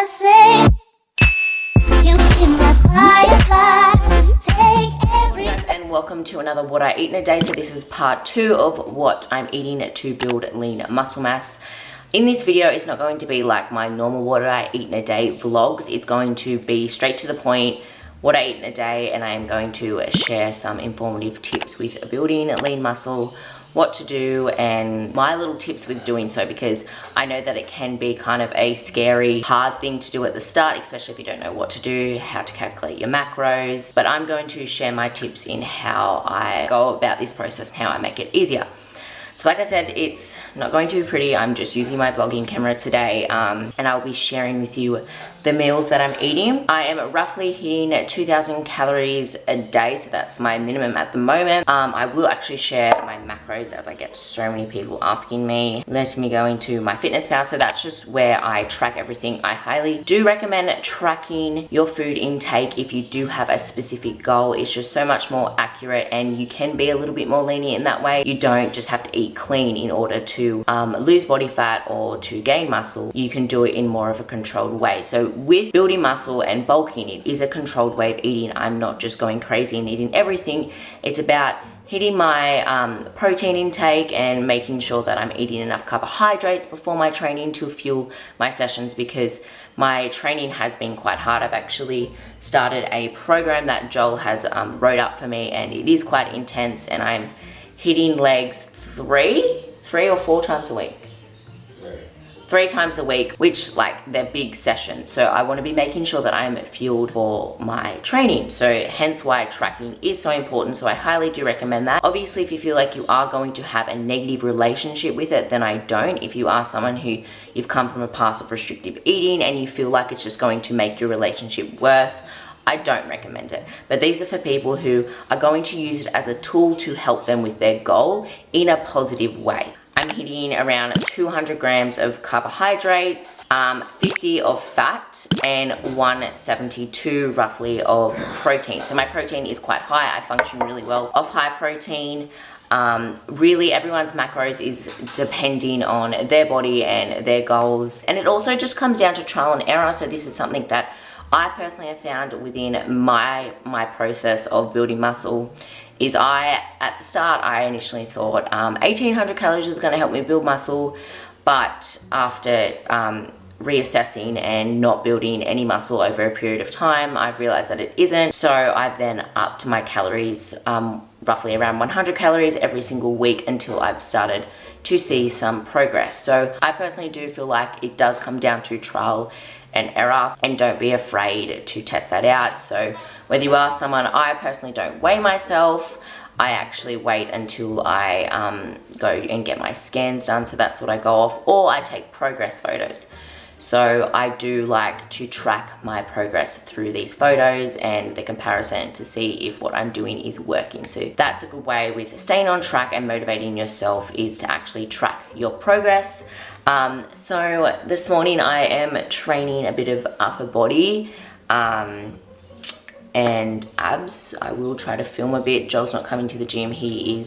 say you can firefly, take every. And welcome to another What I Eat in a Day. So this is part 2 of what I'm eating to build lean muscle mass. In this video, it's not going to be like my normal What I Eat in a Day vlogs. It's going to be straight to the point, what I eat in a day, and I am going to share some informative tips with building lean muscle, what to do, and my little tips with doing so, because I know that it can be kind of a scary, hard thing to do at the start, especially if you don't know what to do, how to calculate your macros. But I'm going to share my tips in how I go about this process and how I make it easier. So like I said, it's not going to be pretty. I'm just using my vlogging camera today, and I'll be sharing with you the meals that I'm eating. I am roughly hitting 2,000 calories a day, so that's my minimum at the moment. I will actually share my macros, as I get so many people asking me, letting me go into my fitness pal, so that's just where I track everything. I highly do recommend tracking your food intake if you do have a specific goal. It's just so much more accurate, and you can be a little bit more lenient in that way. You don't just have to eat clean in order to lose body fat or to gain muscle. You can do it in more of a controlled way. So with building muscle and bulking, it is a controlled way of eating. I'm not just going crazy and eating everything. It's about hitting my protein intake and making sure that I'm eating enough carbohydrates before my training to fuel my sessions, because my training has been quite hard. I've actually started a program that Joel has wrote up for me, and it is quite intense, and I'm hitting legs three or four times a week. Three times a week, which, like, they're big sessions. So I want to be making sure that I'm fueled for my training. So hence why tracking is so important. So I highly do recommend that. Obviously, if you feel like you are going to have a negative relationship with it, then I don't. If you are someone who you've come from a past of restrictive eating and you feel like it's just going to make your relationship worse, I don't recommend it. But these are for people who are going to use it as a tool to help them with their goal in a positive way. I'm hitting around 200 grams of carbohydrates, 50 of fat, and 172 roughly of protein. So my protein is quite high. I function really well off high protein. Really, everyone's macros is depending on their body and their goals. And it also just comes down to trial and error. So this is something that I personally have found within my process of building muscle is at the start, I initially thought 1,800 calories was going to help me build muscle, but after reassessing and not building any muscle over a period of time, I've realized that it isn't. So I've then upped my calories roughly around 100 calories every single week until I've started to see some progress. So I personally do feel like it does come down to trial and error, and don't be afraid to test that out. So whether you are someone, I personally don't weigh myself. I actually wait until I go and get my scans done, so that's what I go off, or I take progress photos. So I do like to track my progress through these photos and the comparison to see if what I'm doing is working. So that's a good way with staying on track and motivating yourself, is to actually track your progress. So this morning I am training a bit of upper body and abs. I will try to film a bit. Joel's not coming to the gym. He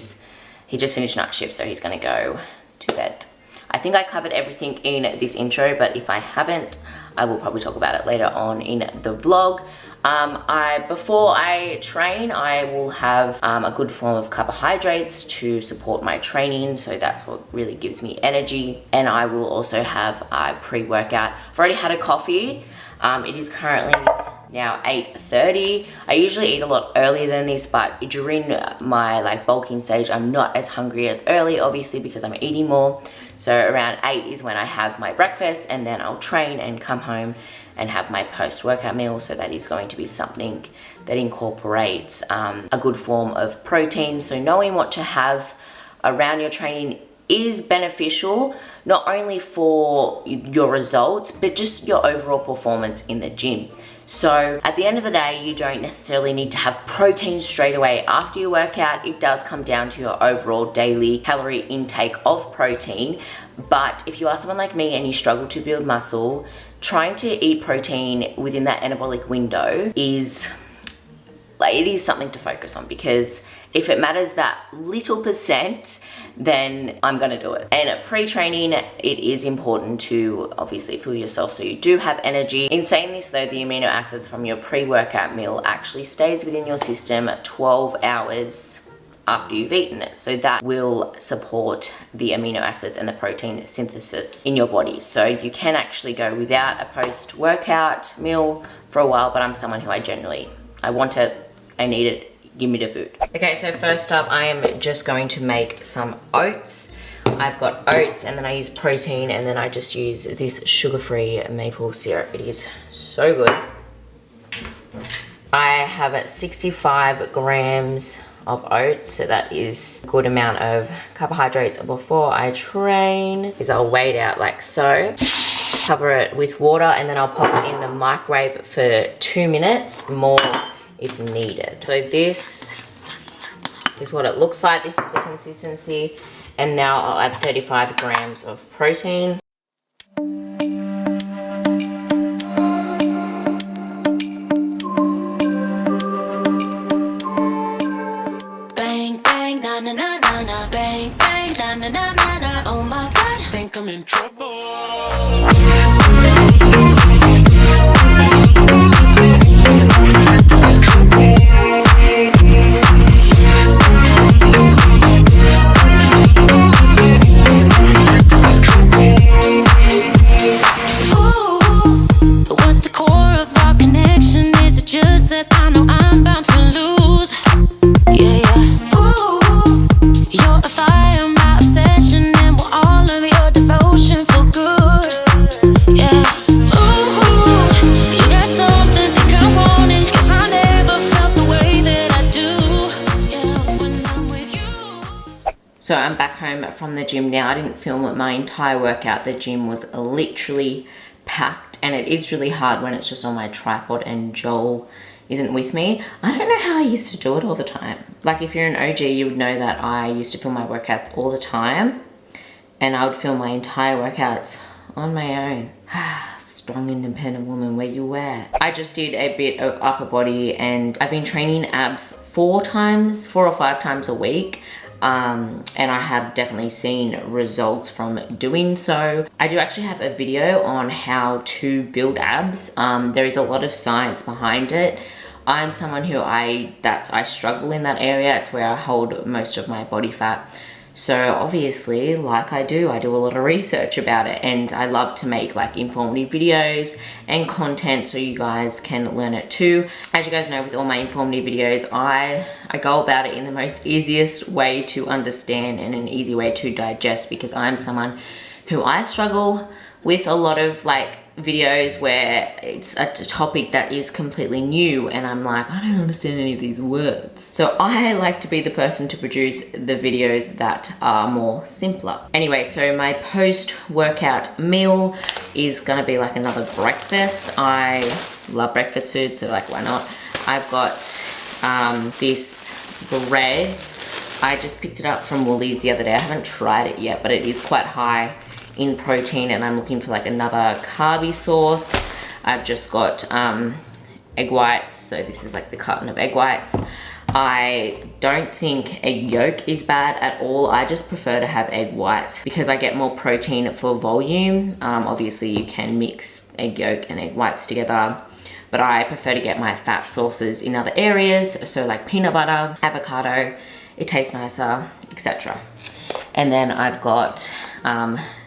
just finished night shift, so he's gonna go to bed. I think I covered everything in this intro, but if I haven't, I will probably talk about it later on in the vlog. Before I train, I will have a good form of carbohydrates to support my training, so that's what really gives me energy. And I will also have a pre-workout. I've already had a coffee. It is currently now 8:30. I usually eat a lot earlier than this, but during my bulking stage, I'm not as hungry as early, obviously, because I'm eating more. So around 8 is when I have my breakfast, and then I'll train and come home and have my post-workout meal. So that is going to be something that incorporates a good form of protein. So knowing what to have around your training is beneficial, not only for your results, but just your overall performance in the gym. So at the end of the day, you don't necessarily need to have protein straight away after your workout. It does come down to your overall daily calorie intake of protein. But if you are someone like me and you struggle to build muscle, trying to eat protein within that anabolic window is something to focus on, because if it matters that little percent, then I'm gonna do it. And pre-training, it is important to obviously fuel yourself so you do have energy. In saying this though, the amino acids from your pre-workout meal actually stays within your system 12 hours after you've eaten it. So that will support the amino acids and the protein synthesis in your body. So you can actually go without a post-workout meal for a while, but I'm someone who I want it, I need it, give me the food. Okay, so first up, I am just going to make some oats. I've got oats and then I use protein and then I just use this sugar-free maple syrup. It is so good. I have 65 grams of oats, so that is a good amount of carbohydrates before I train, because I'll weigh it out like so. Cover it with water and then I'll pop it in the microwave for 2 minutes more if needed. So this is what it looks like. This is the consistency. And now I'll add 35 grams of protein. Bang, bang, na na na na na. Bang, bang, na na na na na. Oh my God, I think I'm in trouble. So I'm back home from the gym now. I didn't film my entire workout. The gym was literally packed and it is really hard when it's just on my tripod and Joel isn't with me. I don't know how I used to do it all the time. Like if you're an OG, you would know that I used to film my workouts all the time and I would film my entire workouts on my own. Strong independent woman, where you at? I just did a bit of upper body and I've been training abs 4 or 5 times a week. And I have definitely seen results from doing so. I do actually have a video on how to build abs. There is a lot of science behind it. I'm someone who I struggle in that area. It's where I hold most of my body fat. So obviously, like I do a lot of research about it and I love to make like informative videos and content so you guys can learn it too. As you guys know, with all my informative videos, I go about it in the most easiest way to understand and an easy way to digest, because I'm someone who I struggle with a lot of like videos where it's a topic that is completely new and I'm like, I don't understand any of these words. So I like to be the person to produce the videos that are more simpler. Anyway, so my post-workout meal is gonna be like another breakfast. I love breakfast food, so like why not? I've got this bread. I just picked it up from Woolies the other day. I haven't tried it yet, but it is quite high in protein and I'm looking for like another carby source. I've just got egg whites, so this is like the carton of egg whites. I don't think egg yolk is bad at all. I just prefer to have egg whites because I get more protein for volume. Obviously you can mix egg yolk and egg whites together, but I prefer to get my fat sources in other areas, so like peanut butter, avocado, it tastes nicer, etc. And then I've got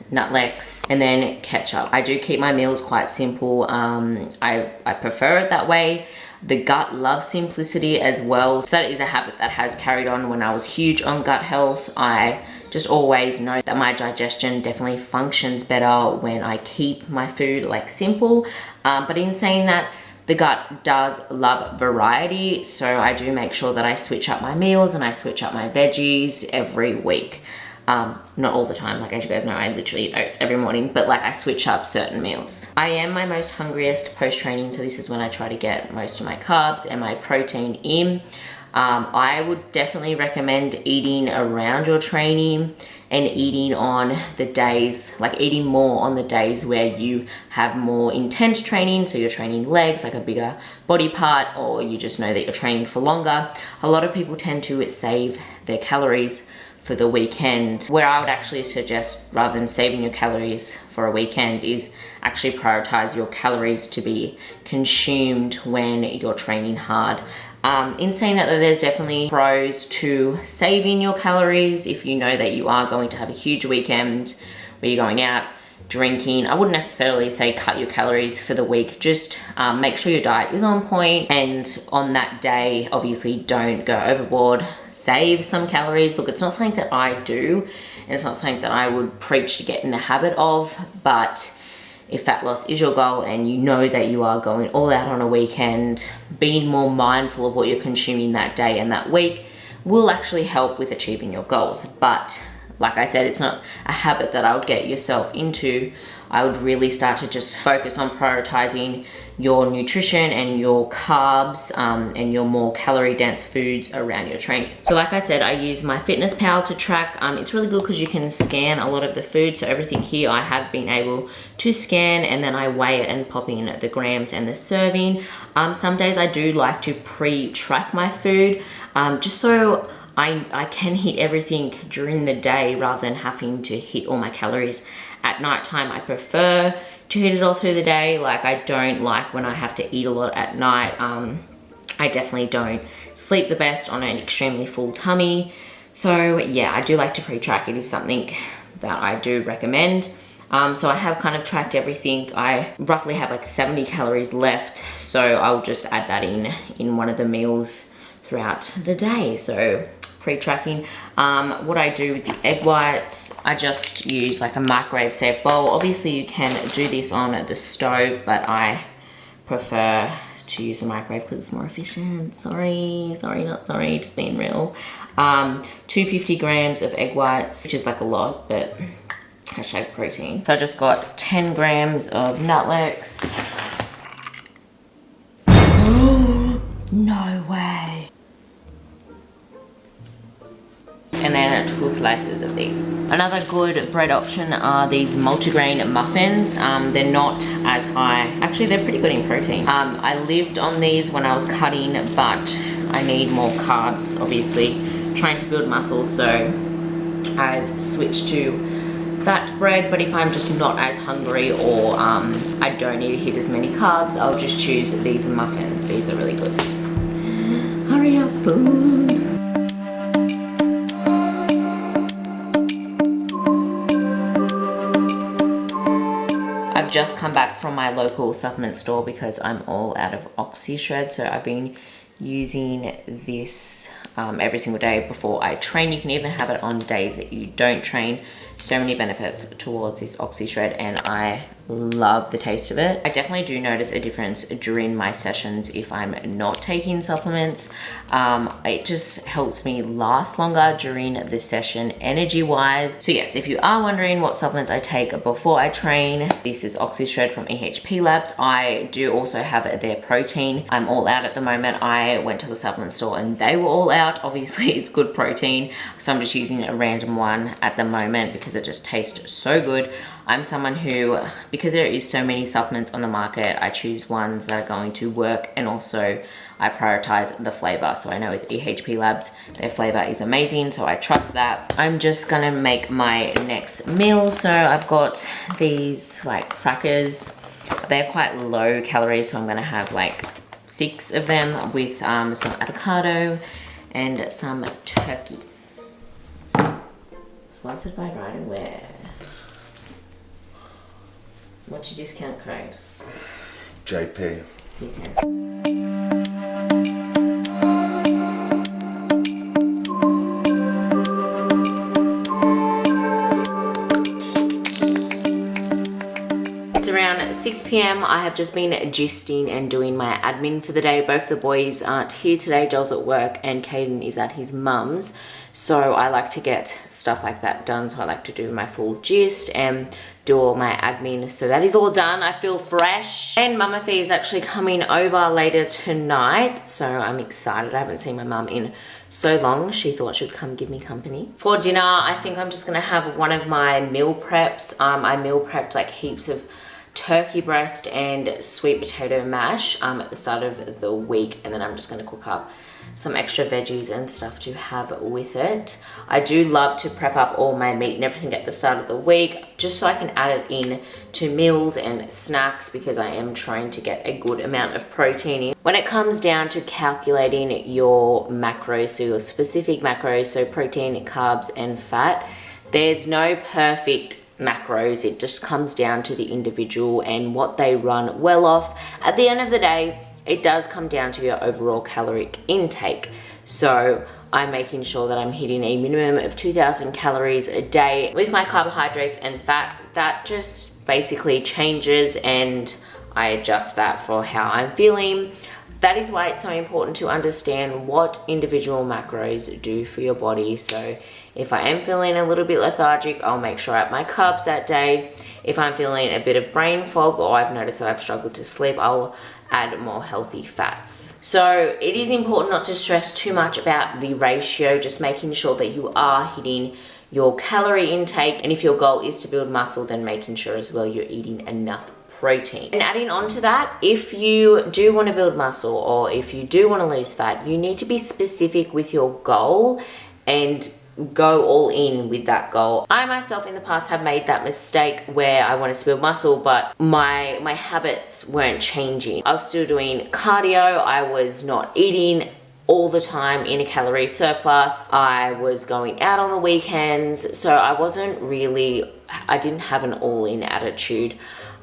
Nutlex and then ketchup. I do keep my meals quite simple. I prefer it that way. The gut loves simplicity as well. So that is a habit that has carried on when I was huge on gut health. I just always know that my digestion definitely functions better when I keep my food like simple. But in saying that, the gut does love variety. So I do make sure that I switch up my meals and I switch up my veggies every week. Not all the time, like as you guys know, I literally eat oats every morning, but like I switch up certain meals. I am my most hungriest post-training, so this is when I try to get most of my carbs and my protein in. I would definitely recommend eating around your training and eating on the days, like eating more on the days where you have more intense training. So you're training legs, like a bigger body part, or you just know that you're training for longer. A lot of people tend to save their calories for the weekend. Where I would actually suggest, rather than saving your calories for a weekend, is actually prioritize your calories to be consumed when you're training hard. In saying that, though, there's definitely pros to saving your calories if you know that you are going to have a huge weekend where you're going out drinking. I wouldn't necessarily say cut your calories for the week, just make sure your diet is on point, and on that day obviously don't go overboard. Save some calories. Look, it's not something that I do, and it's not something that I would preach to get in the habit of, but if fat loss is your goal and you know that you are going all out on a weekend, being more mindful of what you're consuming that day and that week will actually help with achieving your goals. But like I said, it's not a habit that I would get yourself into. I would really start to just focus on prioritizing your nutrition and your carbs and your more calorie dense foods around your training. So like I said, I use my Fitness Pal to track. It's really good because you can scan a lot of the food. So everything here I have been able to scan, and then I weigh it and pop in the grams and the serving. Some days I do like to pre-track my food just so I can hit everything during the day rather than having to hit all my calories at night time. I prefer to hit it all through the day. Like, I don't like when I have to eat a lot at night. I definitely don't sleep the best on an extremely full tummy. So yeah, I do like to pre-track. It is something that I do recommend. So I have kind of tracked everything. I roughly have like 70 calories left, so I'll just add that in one of the meals throughout the day. So pre-tracking. What I do with the egg whites, I just use like a microwave safe bowl. Obviously you can do this on the stove, but I prefer to use the microwave because it's more efficient. Sorry, not sorry, just being real. 250 grams of egg whites, which is like a lot, but hashtag protein. So I just got 10 grams of nutlets. No way. And then 2 slices of these. Another good bread option are these multigrain muffins. They're not as high. Actually, they're pretty good in protein. I lived on these when I was cutting, but I need more carbs, obviously, trying to build muscle, so I've switched to that bread. But if I'm just not as hungry, or I don't need to hit as many carbs, I'll just choose these muffins. These are really good. Hurry up, food. I've just come back from my local supplement store because I'm all out of OxyShred, so I've been using this every single day before I train. You can even have it on days that you don't train. So many benefits towards this OxyShred, and I love the taste of it. I definitely do notice a difference during my sessions if I'm not taking supplements. It just helps me last longer during the session energy wise. So yes, if you are wondering what supplements I take before I train, this is OxyShred from EHP Labs. I do also have their protein. I'm all out at the moment. I went to the supplement store and they were all out. Obviously it's good protein, so I'm just using a random one at the moment because it just tastes so good. I'm someone who, because there is so many supplements on the market, I choose ones that are going to work, and also I prioritize the flavor. So I know with EHP Labs, their flavor is amazing, so I trust that. I'm just gonna make my next meal. So I've got these like crackers. They're quite low calories, so I'm gonna have like 6 of them with some avocado and some turkey. Sponsored by Ride and Wear. What's your discount code? JP. It's around 6 p.m. I have just been gisting and doing my admin for the day. Both the boys aren't here today. Joel's at work and Caden is at his mum's. So I like to get stuff like that done. So I like to do my full gist and do all my admin. So that is all done. I feel fresh. And Mama Fee is actually coming over later tonight. So I'm excited. I haven't seen my mum in so long. She thought she would come give me company. For dinner, I think I'm just gonna have one of my meal preps. I meal prepped like heaps of turkey breast and sweet potato mash at the start of the week, and then I'm just going to cook up some extra veggies and stuff to have with it. I do love to prep up all my meat and everything at the start of the week just so I can add it in to meals and snacks, because I am trying to get a good amount of protein in. When it comes down to calculating your macros, so your specific macros, so protein, carbs and fat, there's no perfect macros. It just comes down to the individual and what they run well off. At the end of the day, it does come down to your overall caloric intake. So I'm making sure that I'm hitting a minimum of 2,000 calories a day with my carbohydrates and fat. That just basically changes, and I adjust that for how I'm feeling. That is why it's so important to understand what individual macros do for your body. So if I am feeling a little bit lethargic, I'll make sure I have my carbs that day. If I'm feeling a bit of brain fog, or I've noticed that I've struggled to sleep, I'll add more healthy fats. So it is important not to stress too much about the ratio, just making sure that you are hitting your calorie intake. And if your goal is to build muscle, then making sure as well you're eating enough protein. And adding on to that, if you do want to build muscle, or if you do want to lose fat, you need to be specific with your goal and go all in with that goal. I myself in the past have made that mistake where I wanted to build muscle, but my habits weren't changing. I was still doing cardio. I was not eating all the time in a calorie surplus. I was going out on the weekends. So I didn't have an all-in attitude.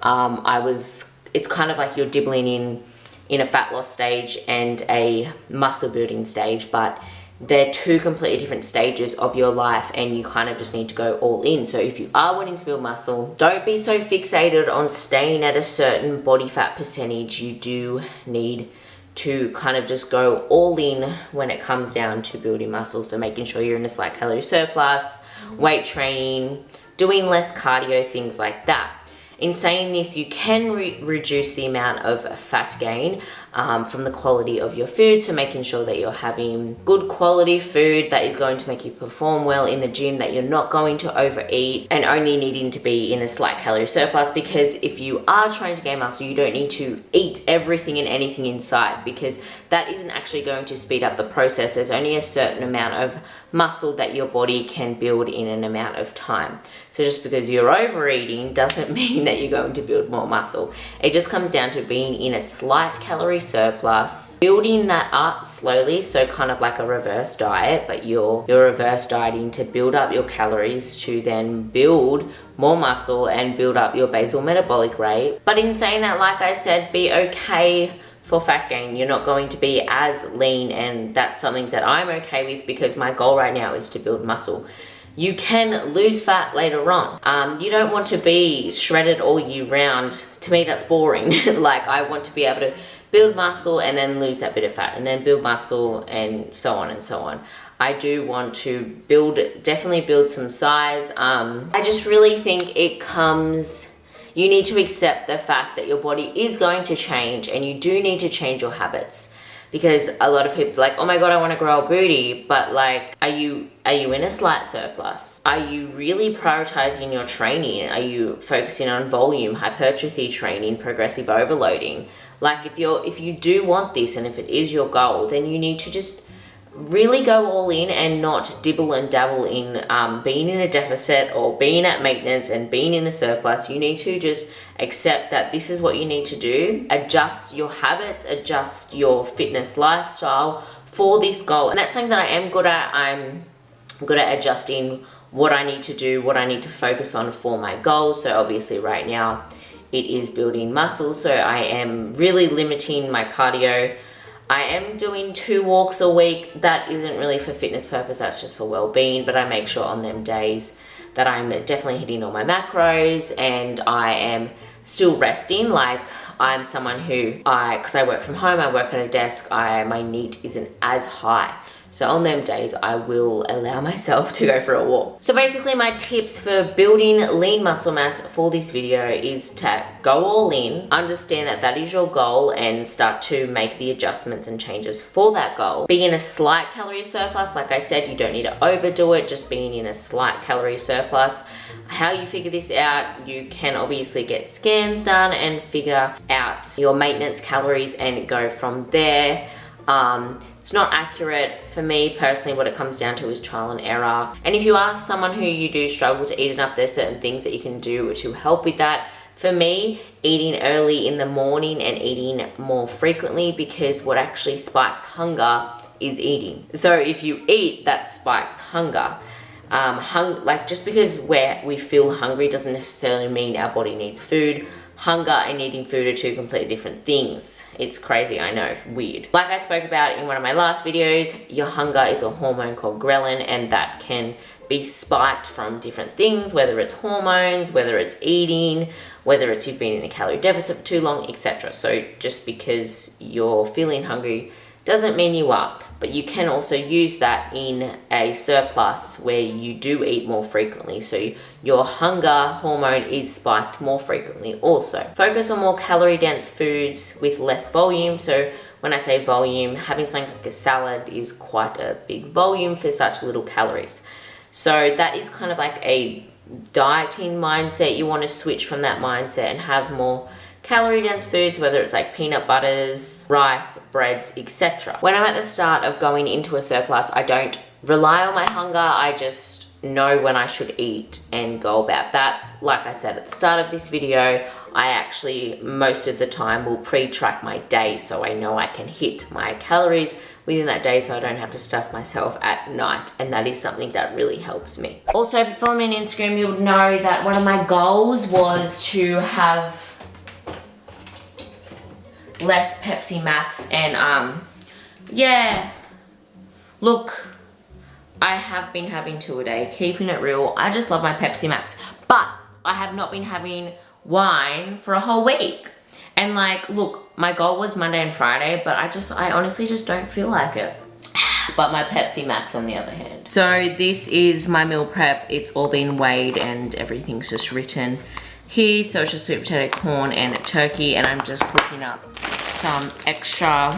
It's kind of like you're dibbling in a fat loss stage and a muscle building stage, but they're two completely different stages of your life, and you kind of just need to go all in. So if you are wanting to build muscle, don't be so fixated on staying at a certain body fat percentage. You do need to kind of just go all in when it comes down to building muscle. So making sure you're in a slight calorie surplus, weight training, doing less cardio, things like that. In saying this, you can reduce the amount of fat gain from the quality of your food. So making sure that you're having good quality food that is going to make you perform well in the gym, that you're not going to overeat, and only needing to be in a slight calorie surplus. Because if you are trying to gain muscle, you don't need to eat everything and anything inside, because that isn't actually going to speed up the process. There's only a certain amount of muscle that your body can build in an amount of time. So just because you're overeating doesn't mean that you're going to build more muscle. It just comes down to being in a slight calorie surplus, building that up slowly. So kind of like a reverse diet, but you're reverse dieting to build up your calories to then build more muscle and build up your basal metabolic rate. But in saying that, like I said, be okay for fat gain. You're not going to be as lean, and that's something that I'm okay with, because my goal right now is to build muscle. You can lose fat later on. You don't want to be shredded all year round. To me, that's boring. Like, I want to be able to build muscle and then lose that bit of fat, and then build muscle, and so on and so on. I do want to definitely build some size. I just really think you need to accept the fact that your body is going to change, and you do need to change your habits. Because a lot of people are like, oh my God, I want to grow a booty. But like, are you in a slight surplus? Are you really prioritizing your training? Are you focusing on volume, hypertrophy training, progressive overloading? Like, if you do want this, and if it is your goal, then you need to just really go all in and not dibble and dabble in being in a deficit or being at maintenance and being in a surplus. You need to just accept that this is what you need to do. Adjust your habits, adjust your fitness lifestyle for this goal. And that's something that I am good at. I'm good at adjusting what I need to do, what I need to focus on for my goals. So obviously right now it is building muscle. So I am really limiting my cardio. I am doing 2 walks a week. That isn't really for fitness purpose, that's just for well-being, but I make sure on them days that I'm definitely hitting all my macros, and I am still resting. Like, I'm someone who, because I work from home, I work at a desk, my NEAT isn't as high. So on them days, I will allow myself to go for a walk. So basically my tips for building lean muscle mass for this video is to go all in, understand that that is your goal, and start to make the adjustments and changes for that goal. Be in a slight calorie surplus. Like I said, you don't need to overdo it, just being in a slight calorie surplus. How you figure this out, you can obviously get scans done and figure out your maintenance calories and go from there. It's not accurate. For me personally, what it comes down to is trial and error. And if you are someone who you do struggle to eat enough, there's certain things that you can do to help with that. For me, eating early in the morning and eating more frequently, because what actually spikes hunger is eating. So if you eat, that spikes hunger. Like just because we feel hungry doesn't necessarily mean our body needs food. Hunger and eating food are two completely different things. It's crazy, I know, weird. Like I spoke about in one of my last videos, your hunger is a hormone called ghrelin, and that can be spiked from different things, whether it's hormones, whether it's eating, whether it's you've been in a calorie deficit for too long, etc. So just because you're feeling hungry doesn't mean you are, but you can also use that in a surplus where you do eat more frequently. So your hunger hormone is spiked more frequently also. Focus on more calorie dense foods with less volume. So when I say volume, having something like a salad is quite a big volume for such little calories. So that is kind of like a dieting mindset. You want to switch from that mindset and have more calorie dense foods, whether it's like peanut butters, rice, breads, etc. When I'm at the start of going into a surplus, I don't rely on my hunger. I just know when I should eat and go about that. Like I said at the start of this video, I actually most of the time will pre-track my day so I know I can hit my calories within that day, so I don't have to stuff myself at night, and that is something that really helps me. Also, if you follow me on Instagram, you would know that one of my goals was to have less Pepsi Max, and yeah, look, I have been having 2 a day, keeping it real. I just love my Pepsi Max, but I have not been having wine for a whole week. And like, look, my goal was Monday and Friday, but I honestly just don't feel like it. But my Pepsi Max on the other hand. So this is my meal prep. It's all been weighed and everything's just written here. So it's just sweet potato, corn and turkey, and I'm just cooking up some extra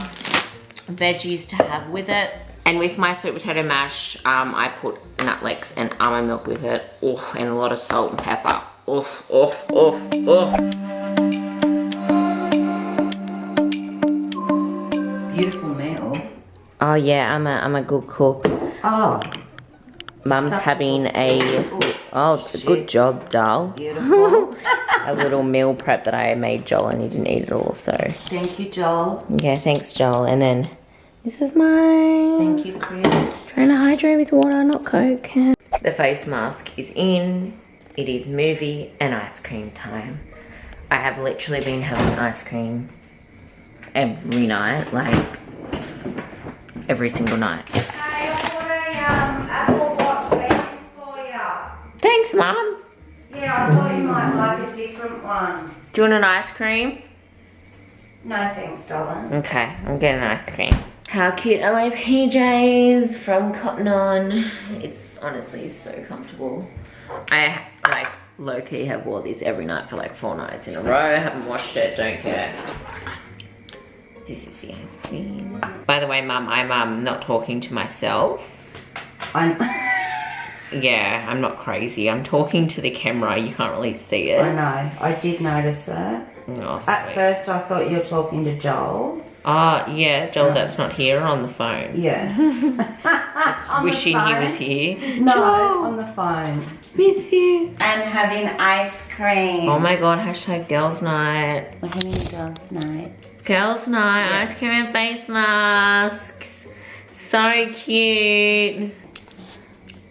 veggies to have with it. And with my sweet potato mash, I put nutlets and almond milk with it. Oof, and a lot of salt and pepper. Oof, oof, oof, oof. Beautiful meal. Oh yeah, I'm a good cook. Oh. Mum's having good job, doll. Beautiful. A little meal prep that I made Joel, and he didn't eat it all, so. Thank you, Joel. Yeah, thanks, Joel. And then this is mine. Thank you, Chris. Trying to hydrate with water, not Coke. The face mask is in. It is movie and ice cream time. I have literally been having ice cream every night, like every single night. I got a Apple Watch band for you. Thanks, Mum. Yeah, I thought you might like a different one. Do you want an ice cream? No thanks, darling. Okay, I'm getting ice cream. How cute are my PJs from Cotton On? It's honestly so comfortable. I like low-key have wore these every night for like 4 nights in a row. Haven't washed it, don't care. This is the ice cream. By the way, Mum, I'm not talking to myself. Yeah, I'm not crazy. I'm talking to the camera. You can't really see it. I know. I did notice that. Oh, At first, I thought you were talking to Joel. Yeah, Joel, that's not here on the phone. Yeah. Just wishing he was here. No, Joel, on the phone. miss you. I'm having ice cream. Oh my god, hashtag girls night. We're having a girls' night. Girls night, Yes. ice cream and face masks. So cute.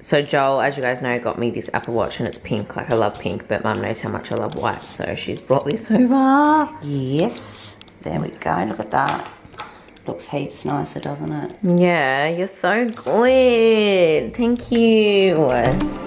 So Joel, as you guys know, got me this Apple Watch, and it's pink. Like, I love pink, but Mum knows how much I love white, so she's brought this over. Yes. There we go. Look at that. Looks heaps nicer, doesn't it? Yeah, you're so good. Thank you.